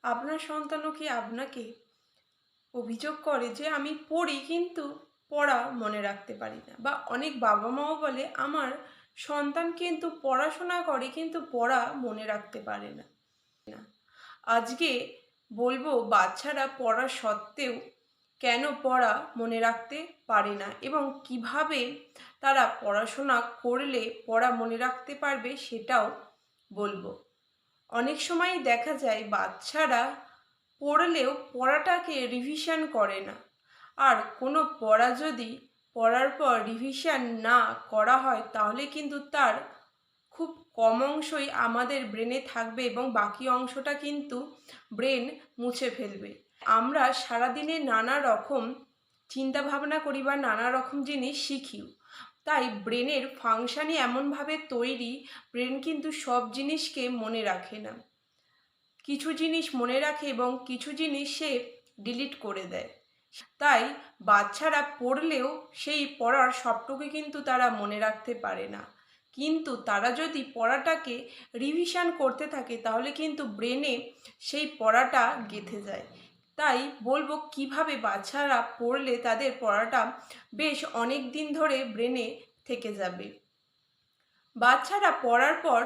আপনার সন্তানও কি আপনাকে অভিযোগ করে যে আমি পড়ি কিন্তু পড়া মনে রাখতে পারি না? বা অনেক বাবা মাও বলে আমার সন্তান কিন্তু পড়াশোনা করে কিন্তু পড়া মনে রাখতে পারে না। আজকে বলবো বাচ্চারা পড়া সত্ত্বেও কেন পড়া মনে রাখতে পারে না এবং কিভাবে তারা পড়াশোনা করলে পড়া মনে রাখতে পারবে সেটাও বলবো। অনেক সময় দেখা যায় বাচ্চারা পড়লেও পড়াটাকে রিভিশন করে না। আর কোনো পড়া যদি পড়ার পর রিভিশন না করা হয় তাহলে কিন্তু তার খুব কম অংশই আমাদের ব্রেনে থাকবে এবং বাকি অংশটা কিন্তু ব্রেন মুছে ফেলবে। আমরা সারাদিনে নানা রকম চিন্তা ভাবনা করি বা নানা রকম জিনিস শিখিও। তাই ব্রেনের ফাংশনই এমনভাবে তৈরি, ব্রেন কিন্তু সব জিনিসকে মনে রাখে না। কিছু জিনিস মনে রাখে এবং কিছু জিনিস সে ডিলিট করে দেয়। তাই বাচ্চারা পড়লেও সেই পড়ার সবটুকু কিন্তু তারা মনে রাখতে পারে না। কিন্তু তারা যদি পড়াটাকে রিভিশন করতে থাকে তাহলে কিন্তু ব্রেনে সেই পড়াটা গেঁথে যায়। তাই বলবো কিভাবে বাচ্চারা পড়লে তাদের পড়াটা বেশ অনেক দিন ধরে ব্রেনে থেকে যাবে। বাচ্চারা পড়ার পর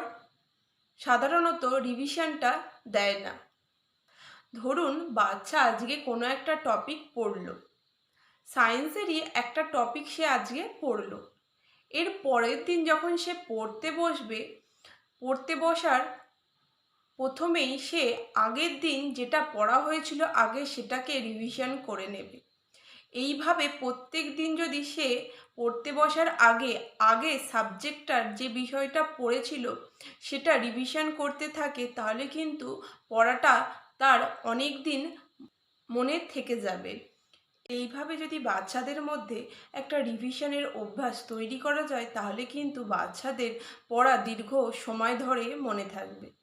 সাধারণত রিভিশনটা দেয় না। ধরুন বাচ্চা আজকে কোনো একটা টপিক পড়লো, সায়েন্সেরই একটা টপিক সে আজকে পড়লো। এর পরের দিন যখন সে পড়তে বসবে, পড়তে বসার প্রথমেই সে আগের দিন যেটা পড়া হয়েছিল আগে সেটাকে রিভিশন করে নেবে। এইভাবে প্রত্যেক দিন যদি সে পড়তে বসার আগে আগে সাবজেক্টটার যে বিষয়টা পড়েছিল সেটা রিভিশন করতে থাকে তাহলে কিন্তু পড়াটা তার অনেক দিন মনে থেকে যাবে। এইভাবে যদি বাচ্চাদের মধ্যে একটা রিভিশনের অভ্যাস তৈরি করা যায় তাহলে কিন্তু বাচ্চাদের পড়া দীর্ঘ সময় ধরে মনে থাকবে।